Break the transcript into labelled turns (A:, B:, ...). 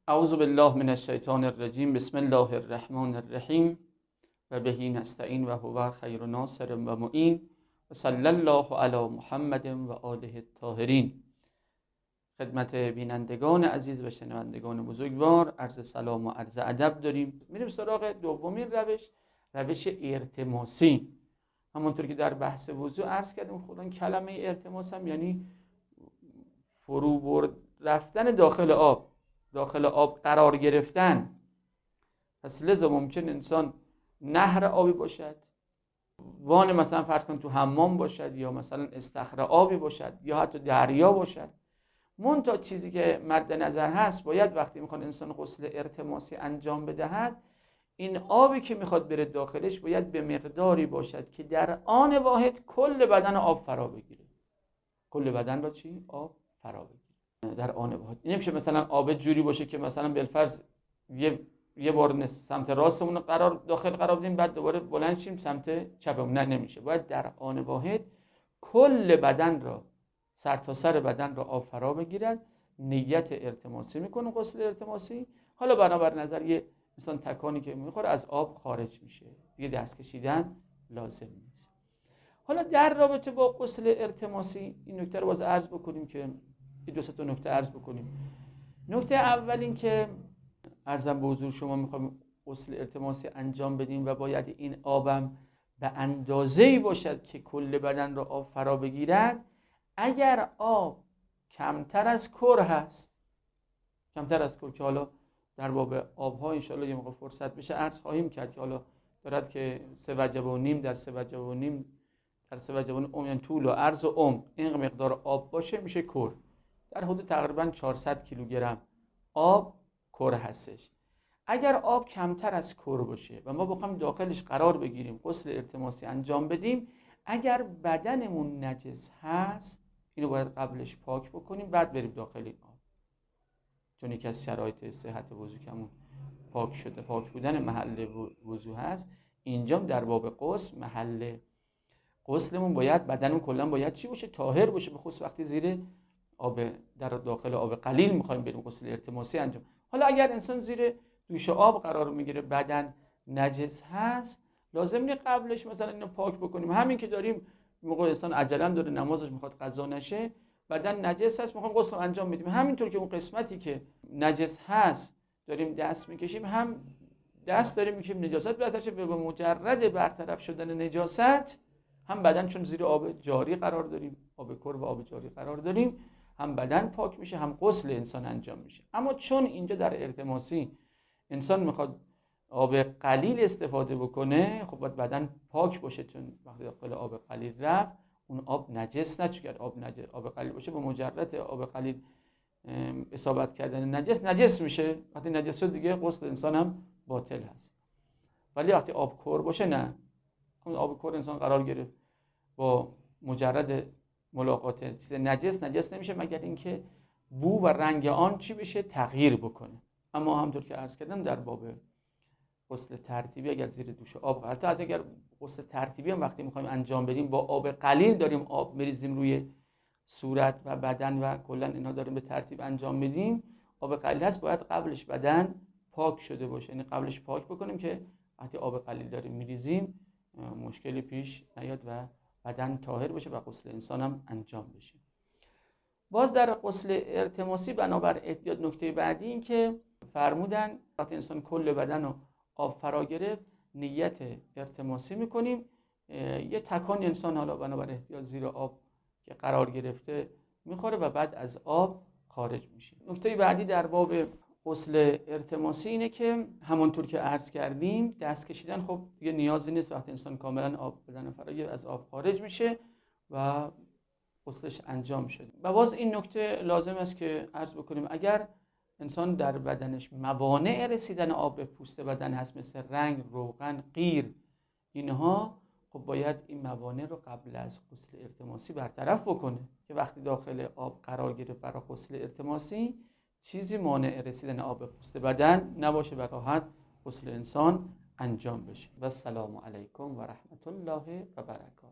A: اعوذ بالله من الشیطان الرجیم. بسم الله الرحمن الرحیم و بهی نستعین و هو خیر ناصر و معین و صلی الله علی محمد و آله الطاهرین. خدمت بینندگان عزیز و شنوندگان بزرگوار عرض سلام و عرض ادب داریم. میریم سراغ دومین روش ارتماسی. همونطور که در بحث وضو عرض کردیم، خودن کلمه ارتماس هم یعنی فرو برد رفتن داخل آب قرار گرفتن. پس لذا ممکن انسان نهر آبی باشد، وان مثلا فرض کن تو حمام باشد، یا مثلا استخر آبی باشد، یا حتی دریا باشد. منتها چیزی که مد نظر هست، باید وقتی میخواد انسان غسل ارتماسی انجام بدهد، این آبی که میخواد بره داخلش باید به مقداری باشد که در آن واحد کل بدن آب فرا بگیره. کل بدن را چی؟ آب فرا بگیره در آن واحد. نمیشه مثلا آب جوری باشه که مثلا بالفرض یه بار سمت راستمون داخل قرار بدیم، بعد دوباره بلند شیم سمت چپمون. نه، نمیشه. باید در آن واحد کل بدن را، سر تا سر بدن را آب فرا بگیرد. نیت ارتماسی میکنه، غسل ارتماسی. حالا بنابر نظر یه مثلا تکانی که میخوره از آب خارج میشه، دیگه دست کشیدن لازم نیست. حالا در رابطه با غسل ارتماسی این نکته رو باز عرض بکنیم که دو سه تا نکته عرض بکنیم. نکته اول این که عرضم به حضور شما، میخوایم غسل ارتماسی انجام بدیم و باید این آبم به اندازه‌ای باشد که کل بدن را آب فرا بگیرد. اگر آب کمتر از کر هست، کمتر از کر، که حالا در باب آبها انشاءالله یه موقع فرصت بشه عرض خواهیم کرد که حالا دارد که 3 وجبه و نیم در 3 وجبه و نیم در 3 وجبه و نیم، یعنی طول و عرض و عمق این مقدار آب باشه میشه کر. در حدود تقریبا 400 کیلوگرم آب کر هستش. اگر آب کمتر از کر باشه و ما بخوایم داخلش قرار بگیریم، غسل ارتماسی انجام بدیم، اگر بدنمون نجس هست اینو باید قبلش پاک بکنیم، بعد بریم داخل این آب، چون یکی از شرایط صحت وضو کمون پاک بودن محل وضو هست. اینجا در باب غسل، محل غسلمون باید بدنمون کلا باید چی باشه؟ طاهر باشه، به خصوص وقتی زیر آب، در داخل آب قلیل میخوایم بریم غسل ارتماسی انجام. حالا اگر انسان زیر دوش آب قرار میگیره، بدن نجس هست، لازم نیست قبلش مثلا اینو پاک بکنیم. همین که داریم موقع انسان عجله داره، نمازش میخواد قضا نشه، بدن نجس هست، میخوام غسل انجام بدیم، همینطور که اون قسمتی که نجس هست داریم دست میکشیم، هم دست داریم میکشیم نجاست برطرف، به مجرد برطرف شدن نجاست هم بدن، چون زیر آب جاری قرار داریم، آب کر و آب جاری قرار داریم، هم بدن پاک میشه، هم غسل انسان انجام میشه. اما چون اینجا در ارتماسی انسان میخواد آب قلیل استفاده بکنه، خب باید بدن پاک باشه، چون وقتی داخل آب قلیل رفت اون آب نجس نشه. آب قلیل باشه، به مجرد آب قلیل اصابت کردن نجس میشه. وقتی نجس شد دیگه غسل انسان هم باطل هست. ولی وقتی آب کر باشه نه، اون آب کر انسان قرار گرفت، با مجرد ملاقات چیز نجس نمیشه، مگر اینکه بو و رنگ آن چی بشه؟ تغییر بکنه. اما همونطور که عرض کردم در باب غسل ترتیبی، اگر زیر دوش آب قرار، حتی اگر غسل ترتیبی هم وقتی میخوایم انجام بدیم با آب قلیل داریم آب میریزیم روی صورت و بدن و کلا اینا داریم به ترتیب انجام بدیم، آب قلیل هست، باید قبلش بدن پاک شده باشه. یعنی قبلش پاک بکنیم که وقتی آب قلیل داریم میریزیم مشکلی پیش نیاد و بدن طاهر بشه و غسل انسان هم انجام بشه. باز در غسل ارتماسی بنابر احتیاط، نکته بعدی این که فرمودن وقتی انسان کل بدن رو آب فرا گرفت نیت ارتماسی میکنیم، یه تکانی انسان حالا بنابر احتیاط زیر آب که قرار گرفته میخوره و بعد از آب خارج میشه. نکته بعدی در باب غسل ارتماسی اینه که همونطور که عرض کردیم دست کشیدن خب یه نیازی نیست، وقتی انسان کاملا آب بدن فرا از آب خارج میشه و غسلش انجام شده. و باز این نکته لازم است که عرض بکنیم، اگر انسان در بدنش موانع رسیدن آب به پوست بدن هست، مثل رنگ، روغن، قیر، اینها، خب باید این موانع رو قبل از غسل ارتماسی برطرف بکنه که وقتی داخل آب قرار گرفت برای غسل ارتماسی چیزی مانع رسیدن آب به پوست بدن نباشه و راحت غسل انسان انجام بشه. و السلام علیکم و رحمت الله و برکاته.